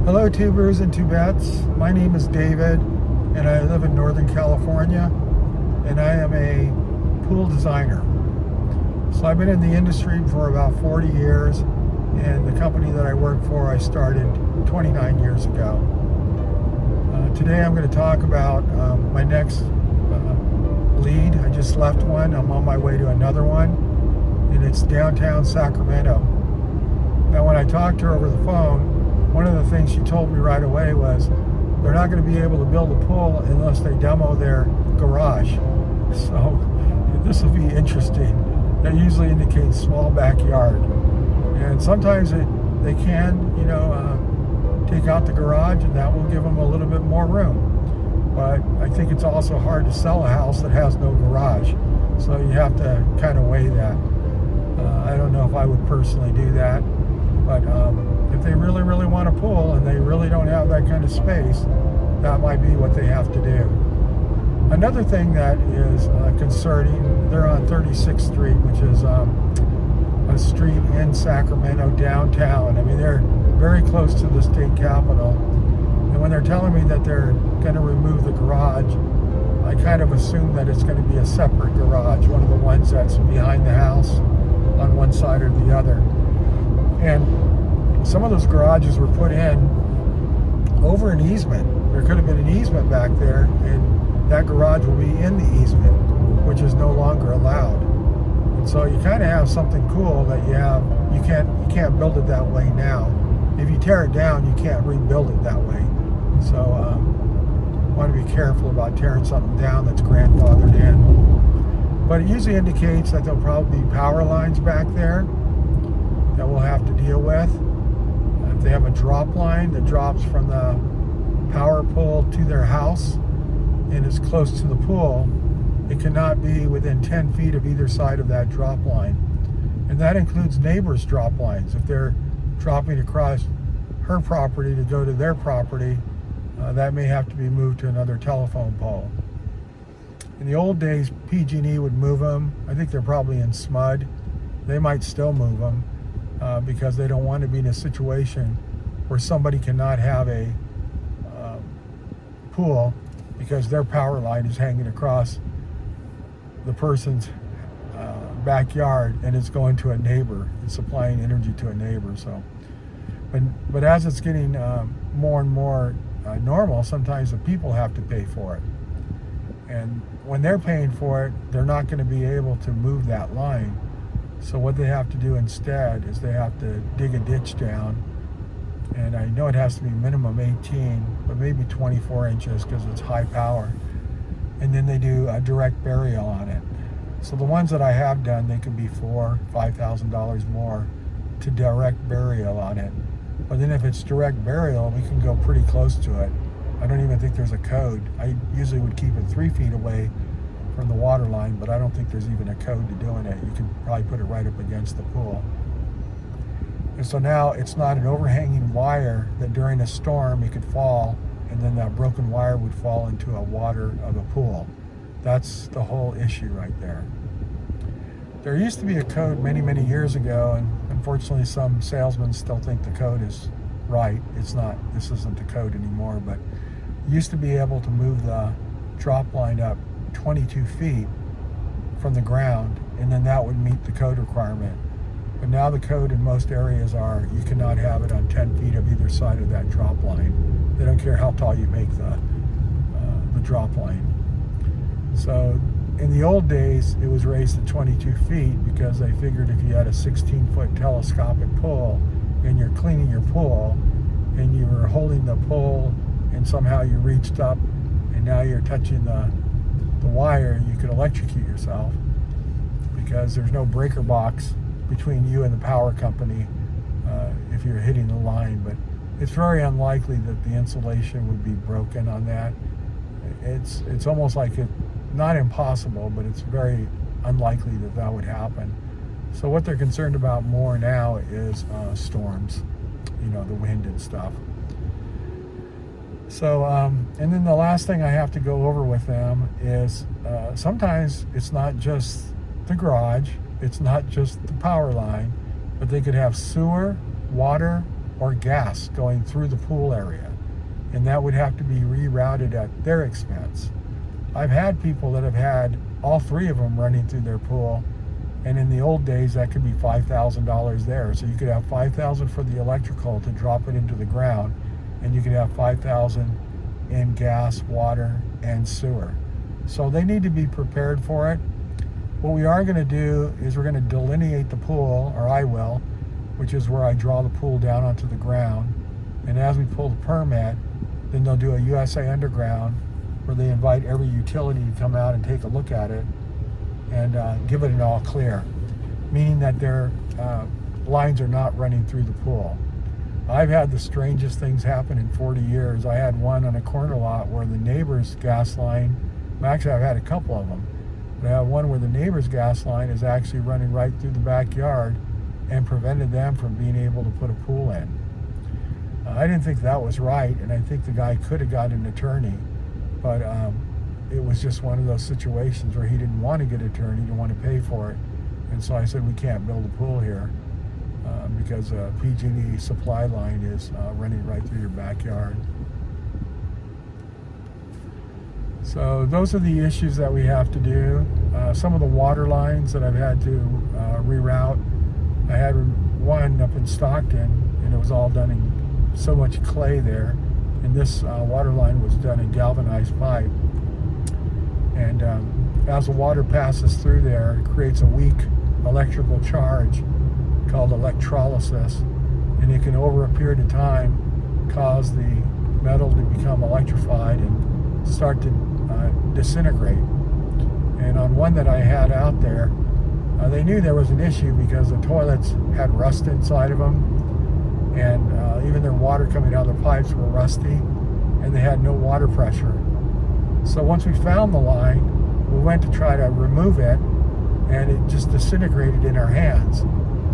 Hello tubers and tubettes, my name is David and I live in Northern California and I am a pool designer. So I've been in the industry for about 40 years and the company that I work for I started 29 years ago. Today I'm going to talk about my next lead. I just left one, I'm on my way to another one and it's downtown Sacramento. Now when I talked to her over the phone, one of the things she told me right away was they're not going to be able to build a pool unless they demo their garage. So this will be interesting. That usually indicates small backyard. And sometimes they can, take out the garage and that will give them a little bit more room. But I think it's also hard to sell a house that has no garage. So you have to kind of weigh that. I don't know if I would personally do that. But if they really, really want a pool and they really don't have that kind of space, that might be what they have to do. Another thing that is concerning, they're on 36th Street, which is a street in Sacramento downtown. I mean, they're very close to the state capitol. And when they're telling me that they're going to remove the garage, I kind of assume that it's going to be a separate garage, one of the ones that's behind the house on one side or the other. And some of those garages were put in over an easement. There could have been an easement back there, and that garage will be in the easement, which is no longer allowed. And so you kind of have something cool that you can't build it that way now. If you tear it down, you can't rebuild it that way. So want to be careful about tearing something down that's grandfathered in. But it usually indicates that there'll probably be power lines back there that we'll have to deal with. If they have a drop line that drops from the power pole to their house and is close to the pool, it cannot be within 10 feet of either side of that drop line. And that includes neighbors' drop lines. If they're dropping across her property to go to their property, that may have to be moved to another telephone pole. In the old days, PG&E would move them. I think they're probably in SMUD. They might still move them. Because they don't want to be in a situation where somebody cannot have a pool because their power line is hanging across the person's backyard and it's going to a neighbor. It's supplying energy to a neighbor. So, but as it's getting more and more normal, sometimes the people have to pay for it. And when they're paying for it, they're not going to be able to move that line. So what they have to do instead is they have to dig a ditch down, and I know it has to be minimum 18, but maybe 24 inches because it's high power, and then they do a direct burial on it. So the ones that I have done, they can be $4,000-$5,000 more to direct burial on it. But then if it's direct burial, we can go pretty close to it. I don't even think there's a code. I usually would keep it 3 feet away from the water line, but I don't think there's even a code to doing it. You can probably put it right up against the pool. And so now it's not an overhanging wire that during a storm it could fall and then that broken wire would fall into a water of a pool. That's the whole issue right there. There used to be a code many, many years ago, and unfortunately some salesmen still think the code is right. It's not. This isn't the code anymore, but you used to be able to move the drop line up 22 feet from the ground, and then that would meet the code requirement. But now the code in most areas are you cannot have it on 10 feet of either side of that drop line. They don't care how tall you make the drop line. So in the old days, it was raised to 22 feet because they figured if you had a 16-foot telescopic pole and you're cleaning your pool and you were holding the pole and somehow you reached up and now you're touching the wire, you could electrocute yourself because there's no breaker box between you and the power company if you're hitting the line. But it's very unlikely that the insulation would be broken on that. It's almost like not impossible, but it's very unlikely that that would happen. So what they're concerned about more now is storms, the wind and stuff. So, and then the last thing I have to go over with them is sometimes it's not just the garage, it's not just the power line, but they could have sewer, water, or gas going through the pool area. And that would have to be rerouted at their expense. I've had people that have had all three of them running through their pool, and in the old days that could be $5,000 there. So you could have $5,000 for the electrical to drop it into the ground, and you could have $5,000 in gas, water, and sewer. So they need to be prepared for it. What we are going to do is we're going to delineate the pool, or I will, which is where I draw the pool down onto the ground. And as we pull the permit, then they'll do a USA Underground where they invite every utility to come out and take a look at it and give it an all clear, meaning that their lines are not running through the pool. I've had the strangest things happen in 40 years. I had one on a corner lot where the neighbor's gas line, well, actually I've had a couple of them, but I have one where the neighbor's gas line is actually running right through the backyard and prevented them from being able to put a pool in. I didn't think that was right, and I think the guy could have got an attorney, but it was just one of those situations where he didn't want to get an attorney, didn't want to pay for it, and so I said, we can't build a pool here because a PG&E supply line is running right through your backyard. So those are the issues that we have to do. Some of the water lines that I've had to reroute, I had one up in Stockton, and it was all done in so much clay there, and this water line was done in galvanized pipe, and as the water passes through there, it creates a weak electrical charge called electrolysis, and it can over a period of time cause the metal to become electrified and start to disintegrate. And on one that I had out there, they knew there was an issue because the toilets had rust inside of them, and even their water coming out of the pipes were rusty, and they had no water pressure. So once we found the line, we went to try to remove it, and it just disintegrated in our hands.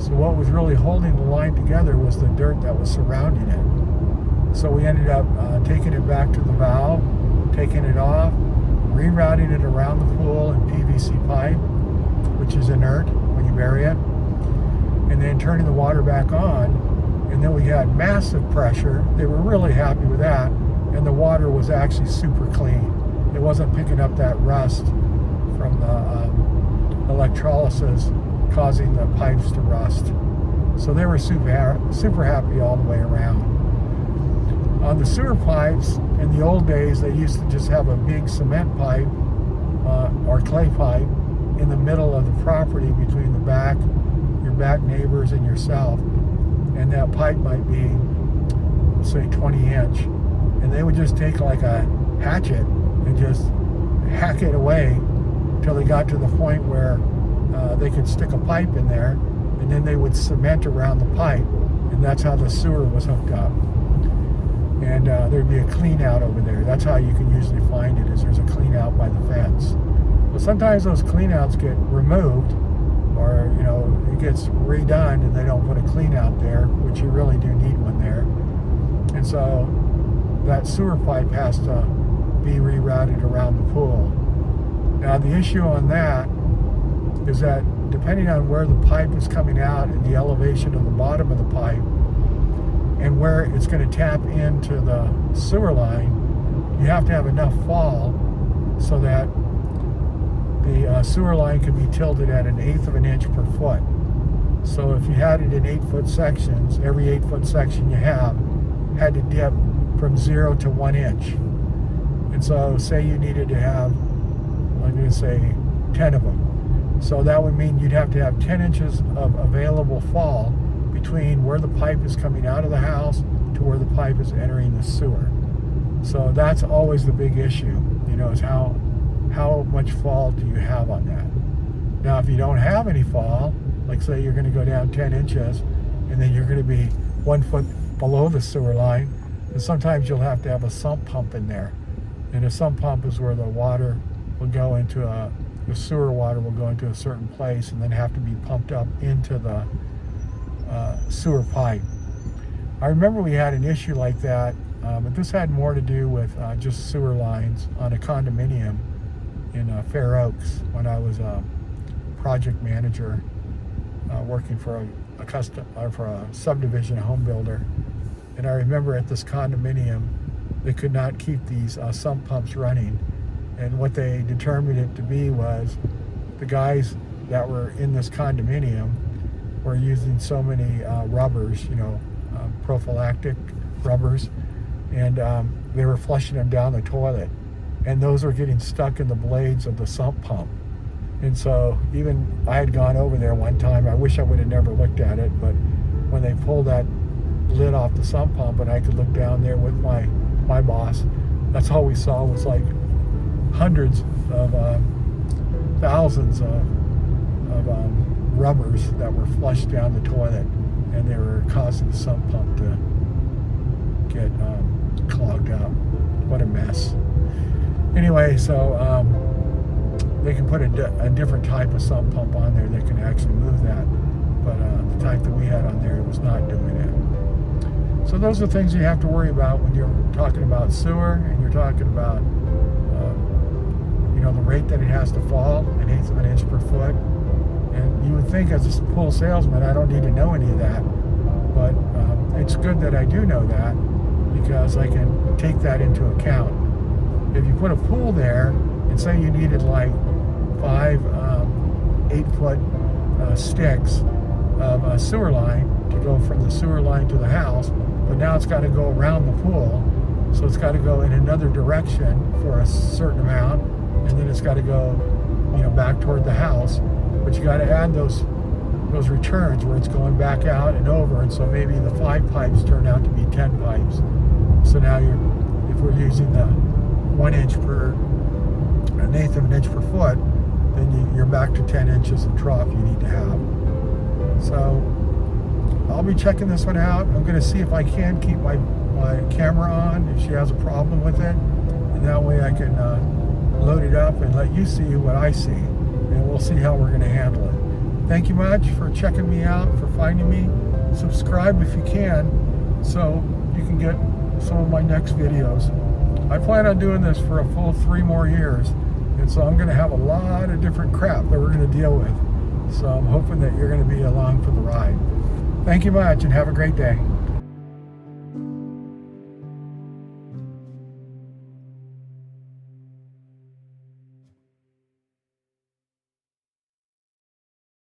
So what was really holding the line together was the dirt that was surrounding it. So we ended up taking it back to the valve, taking it off, rerouting it around the pool in PVC pipe, which is inert when you bury it, and then turning the water back on. And then we had massive pressure. They were really happy with that, and the water was actually super clean. It wasn't picking up that rust from the electrolysis causing the pipes to rust. So they were super happy all the way around. On the sewer pipes, in the old days, they used to just have a big cement pipe or clay pipe in the middle of the property between your back neighbors and yourself. And that pipe might be, say, 20 inch. And they would just take like a hatchet and just hack it away till they got to the point where they could stick a pipe in there, and then they would cement around the pipe, and that's how the sewer was hooked up. And there'd be a clean out over there. That's how you can usually find it, is there's a clean out by the fence. But sometimes those clean outs get removed, or it gets redone and they don't put a clean out there, which you really do need one there. And so that sewer pipe has to be rerouted around the pool. Now the issue on that is that depending on where the pipe is coming out and the elevation of the bottom of the pipe and where it's going to tap into the sewer line, you have to have enough fall so that the sewer line can be tilted at 1/8 of an inch per foot. So if you had it in 8-foot sections, every 8-foot section you have had to dip from 0 to 1 inch. And so say you needed to have, I'm going to say 10 of them. So that would mean you'd have to have 10 inches of available fall between where the pipe is coming out of the house to where the pipe is entering the sewer. So that's always the big issue, is how much fall do you have on that? Now, if you don't have any fall, like say you're going to go down 10 inches and then you're going to be 1 foot below the sewer line, and sometimes you'll have to have a sump pump in there. And a sump pump is where the water will go into the sewer water will go into a certain place and then have to be pumped up into the sewer pipe. I remember we had an issue like that, but this had more to do with just sewer lines on a condominium in Fair Oaks when I was a project manager working for a subdivision home builder And I remember at this condominium, they could not keep these sump pumps running. And what they determined it to be was the guys that were in this condominium were using so many rubbers, prophylactic rubbers, and they were flushing them down the toilet. And those were getting stuck in the blades of the sump pump. And so even I had gone over there one time. I wish I would have never looked at it, but when they pulled that lid off the sump pump and I could look down there with my boss, that's all we saw was like hundreds of thousands of rubbers that were flushed down the toilet, and they were causing the sump pump to get clogged up. What a mess. Anyway, so they can put a different type of sump pump on there that can actually move that, but the type that we had on there was not doing it. So those are things you have to worry about when you're talking about sewer, and you're talking about the rate that it has to fall, 1/8 of an inch per foot. And you would think as a pool salesman, I don't need to know any of that, but it's good that I do know that, because I can take that into account. If you put a pool there and say you needed like 5 8-foot sticks of a sewer line to go from the sewer line to the house, but now it's got to go around the pool, so it's got to go in another direction for a certain amount, and then it's got to go back toward the house. But you got to add those returns where it's going back out and over, and so maybe the 5 pipes turn out to be 10 pipes. So now if we're using the 1 inch per 1/8 of an inch per foot, then you're back to 10 inches of trough you need to have. So I'll be checking this one out. I'm going to see if I can keep my camera on if she has a problem with it, and that way I can load it up and let you see what I see, and we'll see how we're going to handle it. Thank you much for checking me out, for finding me. Subscribe if you can, so you can get some of my next videos. I plan on doing this for a full 3 more years, and so I'm going to have a lot of different crap that we're going to deal with. So I'm hoping that you're going to be along for the ride. Thank you much, and have a great day.